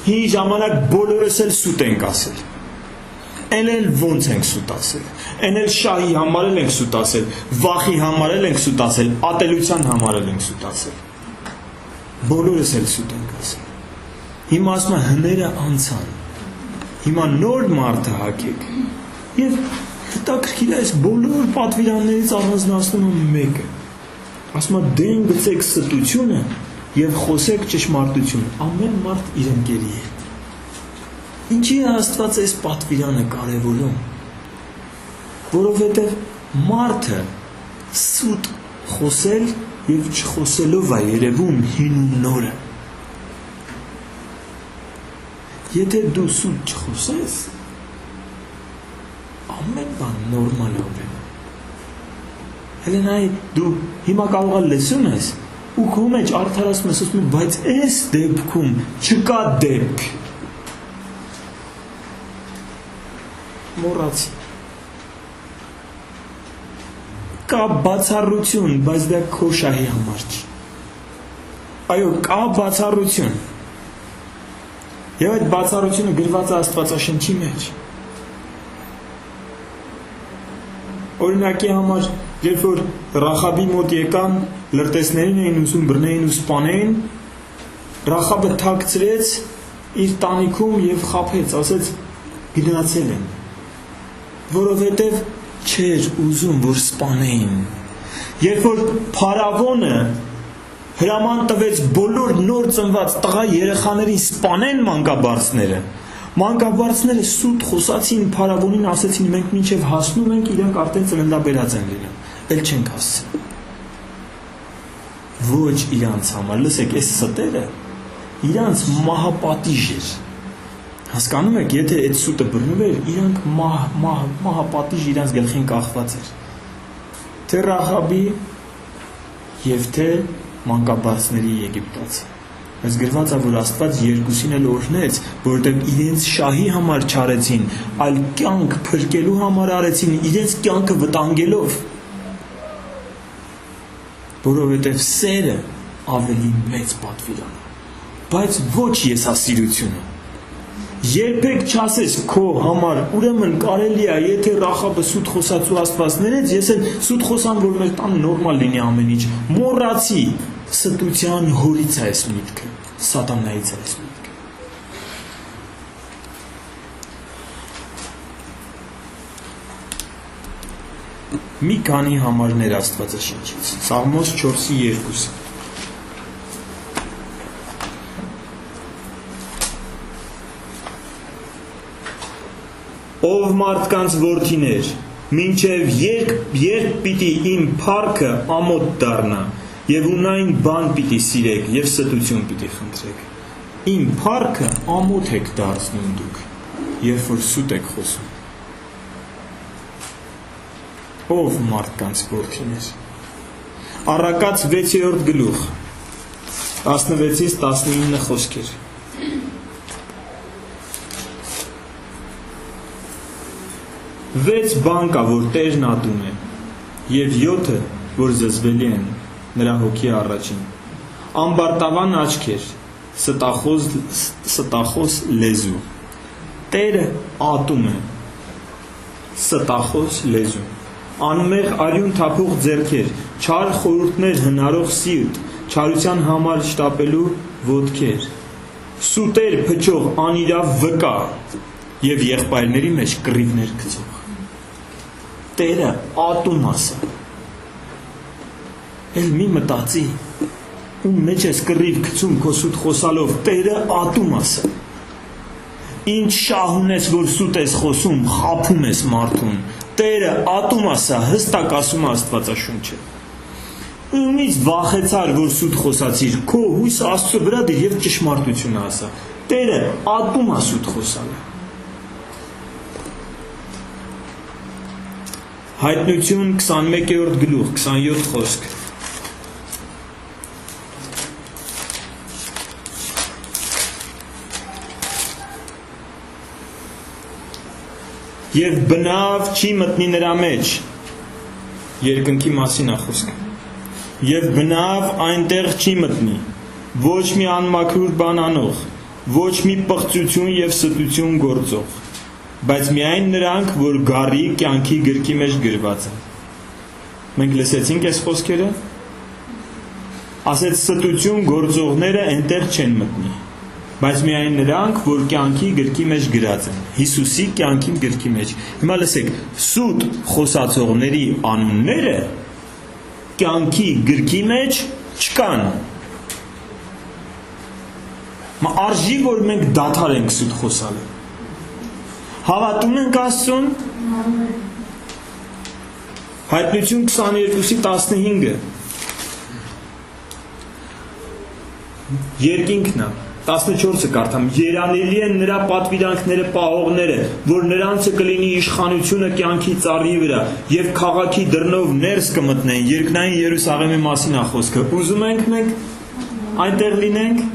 հին ժամանակ բոլորս էլ սուտ ենք ասել։ Են էլ ոնց ենք սուտ ասել, են էլ շահի համար էլ ենք սուտ ասել, վախի համար էլ ենք սուտ ասել, ատելության համար էլ ենք սուտ ասել։ Բոլորս էլ սուտ ենք ասել։ Հիմա ասում է հները անցան, հիմա նոր մարդը հագեք։ Եվ հետաքրքիր է, այս բոլոր պատվիրաններից առանձնացնում է մեկը։ Ասում է դեն գցեք ստությունը և խոսեք ճշմարտություն, ամեն մարդ իր ընկերի հետ։ Ինչի է Աստված այս պատվիրանը կարևորում։ Որովհետև մարդը սուտ խոսել և չխոսելով է երևում հին ու նորը։ Եթե դու սուտ չխոսես, ամեն բան նորմալ է ուրեմն։ Հելենայի դու հիմա կարող է լսում ես ու քո մեջ արդարացում ես, ասում ես, բայց այս դեպքում չկա դեպք։ Մոռացի։ Կա բացառություն, բայց դա քո շահի համար չի։ Այո, կա բացառություն։ Եվ այդ բացառությունը գրված է Աստվածաշնչի մեջ։ Օրինակի համար, երբ որ Ռախաբի մոտ եկան, լրտեսներին էին ուզում բռնեին ու սպանեին, Ռախաբը թաքցրեց իր տանիքում և խաբեց, ասեց գնացել են, որովհետև չէր ուզում, որ սպանեին։ Երբ որ Փարավոնը հրաման տվեց բոլոր նոր ծնված տղա երեխաներին սպանեն մանկաբարձները սուտ խոսացին Փարավոնին, ասեցին մենք մինչև հասնում ենք, իրենք արդեն ծննդաբերած են լինում, էլ չենք հասցնում։ Ոչ իրանց համար, լսեք, այս ստերը իրանց մահապատիժ էր։ Հասկանում եք, եթե այդ սուտը բռնվեր, իրանք մահապատիժ իրանց գլխին կախված էր։ Թե Ռախաբի և թե մանկաբարձների Եգիպտացի։ Բայց գրված է, որ Աստված երկուսին էլ օրհնեց, որովհետև իրենց շահի համար չարեցին, այլ կյանք փրկելու համար արեցին, իրենց կյանքը վտանգելով։ Որովհետև սերը ավելի մեծ պատվիրան է, բայց ոչ եսասիրությունը։ Երբեք չասես քո համար, ուրեմն կարելի է, եթե Ռախաբը սուտ խոսած ու Աստվածներից, ես էլ սուտ խոսամ, որ մեր տան նորմալ լինի ամեն ինչ։ Մոռացի, ստության հորից է այս միտքը, սատանայից է այս միտքը։ Մի քանի համարներ Աստվածաշնչից։ Սաղմոս 4:2։ Ով մարդկանց որդիներ, մինչև երբ պիտի իմ փառքը ամոթ դառնա, եւ ունայն բան պիտի սիրեք, եւ ստություն պիտի խնդրեք։ Իմ փառքը ամոթ եք դարձնում դուք, երբ որ սուտ եք խոսում։ Ով մարդկանց որդիներ։ Առակաց 6-րդ գլուխ 16-ից 19 խոսքեր։ Վեց բան կա, որ Տերն ատում է, եւ 7-ը, որ զզվելի են նրա հոգի առաջին։ Ամբարտավան աչքեր, ստախոս լեզու։ Տերը ատում է, ստախոս լեզու։ Անմեղ արյուն թափող ձեռքեր, չար խորհուրդներ հնարող սիրտ, չարության համար շտապելու ոտքեր։ Սուտեր փչող անիրավ վկա եւ եղբայրների մեջ կռիվներ գցող։ Տերը ատում ասա։ Էլ մի մտածի, ում մեջ ես կռիվ գցում քո սուտ խոսալով, Տերը ատում ասա։ Ինչ շահ ունես, որ սուտ ես խոսում, խաբում ես մարդուն, Տերը ատում ասա, հստակ ասում է Աստվածաշունչը։ Ումից վախեցար, որ սուտ խոսացիր, քո հույսը Աստծո վրա դիր եւ ճշմարտությունը ասա։ Տերը ատում է սուտ խոսալը։ Հայտնություն 21-րդ գլուխ 27 խոսք։ Եվ բնավ չի մտնի նրա մեջ, երկնքի մասին է խոսքը։ Եվ բնավ այնտեղ չի մտնի, ոչ մի անմաքուր բան անող, ոչ մի պղծություն եւ ստություն գործող, բայց միայն նրանք, որ գառի կյանքի գրքի մեջ գրված են։ Մենք լսեցինք այս խոսքերը։ Ասեց ստություն գործողները այնտեղ չեն մտնի, բայց միայն նրանք, որ կյանքի գրքի մեջ գրած են։ Հիսուսի կյանքի գրքի մեջ։ Հիմա լսեք, սուտ խոսացողների անունները կյանքի գրքի մեջ չկան։ Մա արժի, որ մենք դադարենք սուտ խոսալը։ Հավատում ենք Աստծուն։ Հայտնություն 22:15 երկինքն է 14-ը կարդամ։ Երանելի են նրա պատվիրանքները պահողները, որ նրանցը կլինի իշխանությունը կյանքի ծառի վրա եւ քաղաքի դռնով ներս կմտնեն։ Երկնային Երուսաղեմի մասին է խոսքը։ Ուզում ենք մենք այնտեղ լինենք,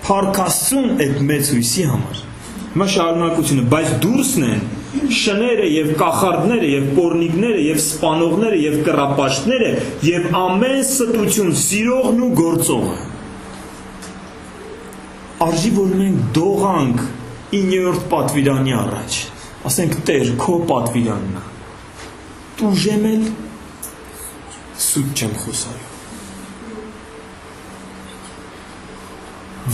փառք Աստծուն այդ մեծ հույսի համար։ Հիմա շարունակությունը, բայց դուրսն են շները եւ կախարդները եւ պորնիկները եւ սպանողները եւ կռապաշտները եւ ամեն ստություն սիրողն ու գործողը։ Արժի, որ մենք դողանք 9-րդ պատվիրանի առաջ, ասենք Տեր, քո պատվիրանն է։ Տուժեմ էլ սուտ չեմ խոսալու։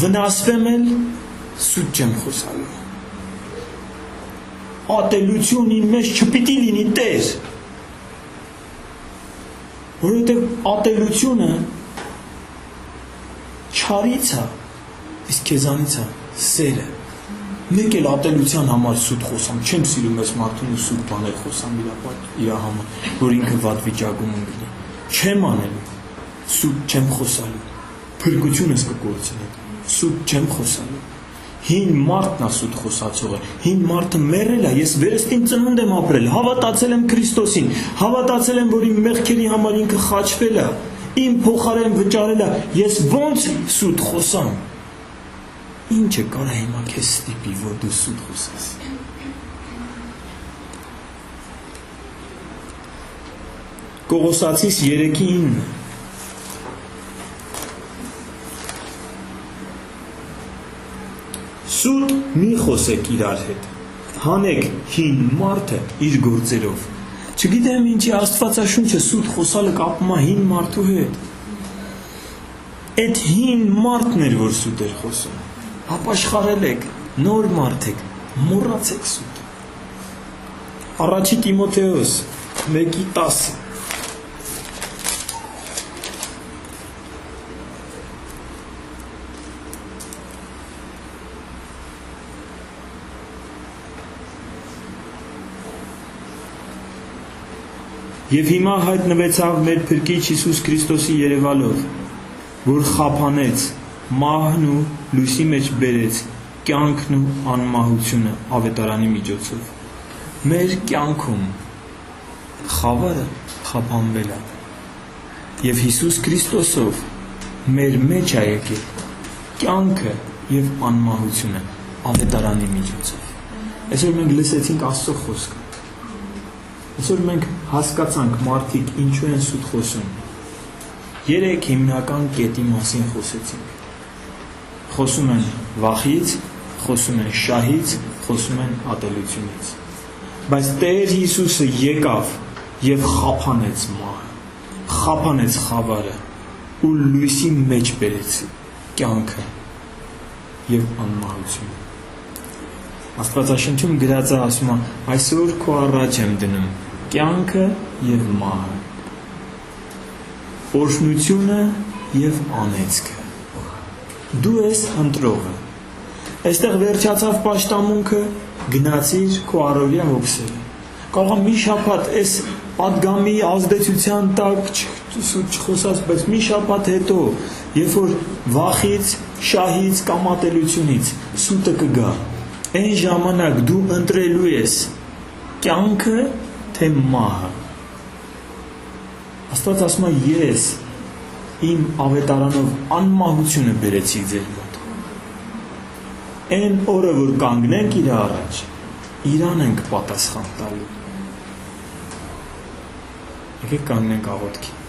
Վնասվեմ էլ սուտ չեմ խոսալու։ Ատելություն իմ մեջ չպիտի լինի Տեր։ Որովհետև ատելությունը չարից է, իսկ քեզանից է սերը։ Մեկ էլ ատելության համար սուտ խոսամ, չեմ սիրում ես մարդուն ու սուտ բաներ խոսամ իր համար, որ ինքը վատ վիճակում ունի։ Չեմ անելու, սուտ չեմ խոսալու, փրկությունս կկորցնեմ, սուտ չեմ խոսալու։ Հին մարդն է սուտ խոսացողը, հին մարդը մեռել է, ես վերստին ծնունդ եմ ապրել, հավատացել եմ Քրիստոսին, հավատացել եմ, որ իմ մեղքերի համար ինքը խաչվել է, իմ փոխարեն վճարել է, ես ոնց սուտ խոսամ, Ինչը կարա հիմա քեզ ստիպի, որ դու սուտ խոսես։ Կողոսացիս 3:9 Սուտ մի խոսեք իրար հետ, հանեք հին մարդը իր գործերով։ Չգիտեմ ինչի Աստվածաշունչը սուտ խոսալը կապում է հին մարդու հետ։ Այդ հին մարդն էր, որ սուտ էր խոսում։ Ապաշխարել եք, նոր մարդ եք, մոռացեք սուտը։ Առաջի Տիմոթեոս 1:10 Եվ հիմա հայտնվեցավ մեր Փրկիչ Հիսուս Քրիստոսի երևալով, որ խափանեց մահն ու լույսի մեջ բերեց կյանքն ու անմահությունը ավետարանի միջոցով։ Մեր կյանքում խավարը խափանվել է, եւ Հիսուս Քրիստոսով մեր մեջ է եկել կյանքը եւ անմահությունը ավետարանի միջոցով։ Այսօր մենք լսեցինք Աստծո խոսքը։ Այսօր մենք հասկացանք մարդիկ ինչու են սուտ խոսում։ 3 հիմնական կետի մասին խոսեցինք։ Խոսում են վախից, խոսում են շահից, խոսում են ատելությունից։ Բայց Տեր Հիսուսը եկավ եւ խափանեց մահը, խափանեց խավարը ու լույսի մեջ բերեց կյանքը եւ անմահությունը։ Աստվածաշնչում գրած է ասում է. այսօր քո առաջ եմ դնում կյանքը եւ մահը, օրհնությունը եւ անեծքը։ Դու ես ընտրողը։ Այստեղ վերջացավ պաշտամունքը, գնացիր քո առօրյա հոգսերը։ Կարող է մի շաբաթ այս պատգամի ազդեցության տակ չխոսած, բայց մի շաբաթ հետո, երբ որ վախից, շահից կամ ատելությունից սուտը կգա, այն ժամանակ դու ընտրելու ես կյանքը թե մահը։ Աստված ասում է ես իմ ավետարանով անմահությունը բերեցի ձեր մոտ։ Այն օրը որ կանգնենք իր առաջ, իրան ենք պատասխան տալու։ Եկեք կանգնենք աղոթքի։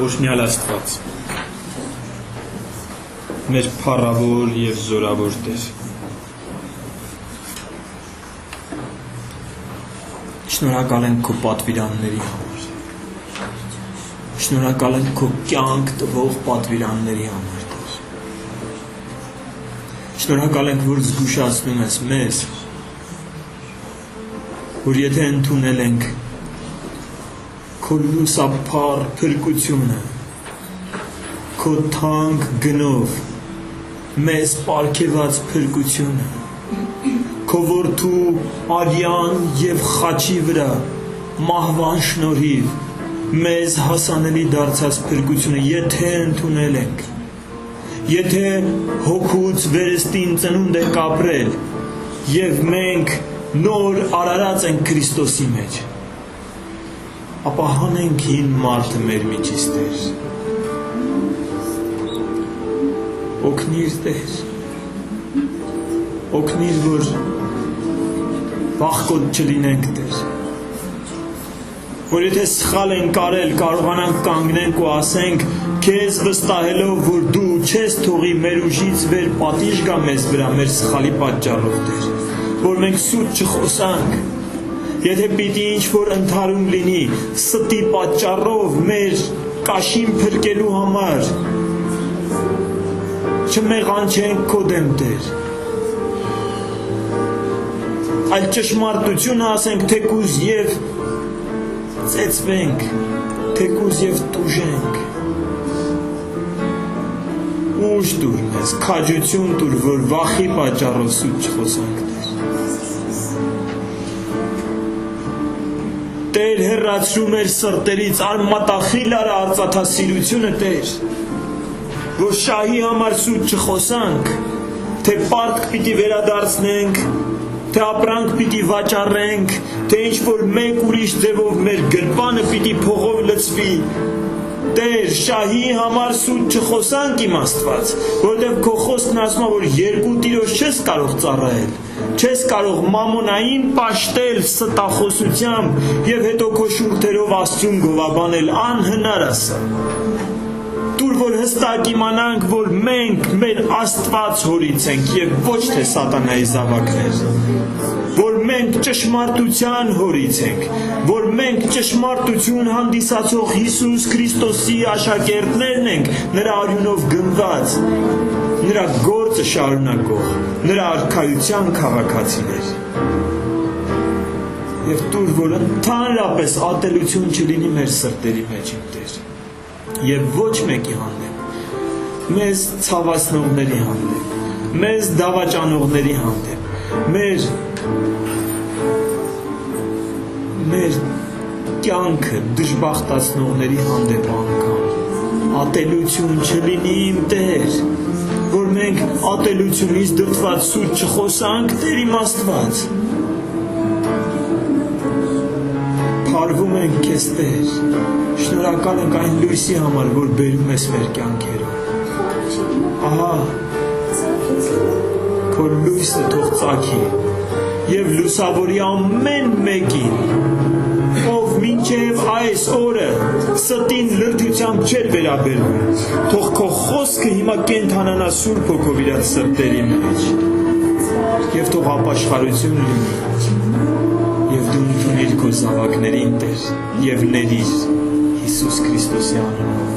Օրհնյալ Աստված, մեր փառավոր եւ զորավոր Տեր, շնորհակալ ենք քո պատվիրանների համար, շնորհակալ ենք քո կյանք տվող պատվիրանների համար, Տեր, շնորհակալ ենք, որ զգուշացնում ես մեզ, որ եթե ընդունել ենք քո լուսափառ փրկությունը, քո թանկ գնով մեզ պարգևած փրկությունը, քո որդու արյան եւ խաչի վրա մահվան շնորհիվ մեզ հասանելի դարձած փրկությունը, եթե ընդունել ենք, եթե հոգուց վերստին ծնունդ ենք ապրել եւ մենք նոր արարած ենք Քրիստոսի մեջ, ապա հանենք հին մարդը մեր միջից, Տեր։ Օգնիր, Տեր։ Օգնիր, որ վախկոտ չլինենք, Տեր։ Որ եթե սխալ ենք արել, կարողանանք կանգնենք ու ասենք, քեզ վստահելով, որ դու չես թողի մեր ուժից վեր պատիժ գա մեզ վրա, մեր սխալի պատճառով, Տեր։ Որ մենք սուտ չխոսանք, եթե պիտի ինչ-որ ընդհարում լինի ստի պատճառով մեր կաշին փրկելու համար, չմեղանչենք քո դեմ, Տեր, այլ ճշմարտությունը ասենք, թեկուզ եւ ծեծվենք, թեկուզ եւ տուժենք։ Ուժ տուր մեզ, քաջություն տուր, որ վախի պատճառով սուտ չխոսանք, Տեր, հեռացրու մեր սրտերից արմատախիլ արա արծաթասիրությունը, Տեր, որ շահի համար սուտ չխոսանք, թե պարտք պիտի վերադարձնենք թե ապրանք պիտի վաճառենք, թե ինչ-որ մեկ ուրիշ ձևով մեր գրպանը պիտի փողով լցվի, Տեր, շահի համար սուտ չխոսանք իմ Աստված, որովհետև քո խոսքն ասում է, որ երկու տիրոջ չես կարող ծառայել, չես կարող մամոնային պաշտել ստախոսությամբ եւ հետո քո շուրթերով Աստծուն գովաբանել, անհնար ասա։ Տուր որ հստակ իմանանք, որ մենք մեր Աստված հորից ենք եւ ոչ թե սատանայի զավակներ, որ մենք ճշմարտության հորից ենք, որ մենք ճշմարտություն հանդիսացող Հիսուս Քրիստոսի աշակերտներն ենք, նրա արյունով գնված, նրա գործը շարունակող, նրա արքայության քաղաքացիներ։ Եվ տուր որ ընդհանրապես ատելություն չլինի մեր սրտերի մեջ, իմ Տեր, եւ ոչ մեկի հանդեպ, մեզ ցավացնողների հանդեպ, մեզ դավաճանողների հանդեպ, մեր կյանքը դժբախտացնողների հանդեպ անգամ ատելություն չլինի, իմ Տեր, որ մենք ատելությունից դրդված սուտ չխոսանք, Տեր իմ Աստված, փառվում ենք քեզ, Տեր, շնորհակալ ենք այն լույսի համար, որ բերում ես մեր կյանքերում, ահա քո լույսը թող ծագի եւ լուսավորի ամեն մեկին, ով մինչև այս օրը ստին լրջությամբ չէր վերաբերվում, թող քո խոսքը հիմա կենթանանա Սուրբ Հոգով իր սրտերի մեջ եւ թող ապաշխարություն լինի եւ դու ընդունիր քո զավակներին, Տեր, եւ ներիր Հիսուս Քրիստոսի անունով։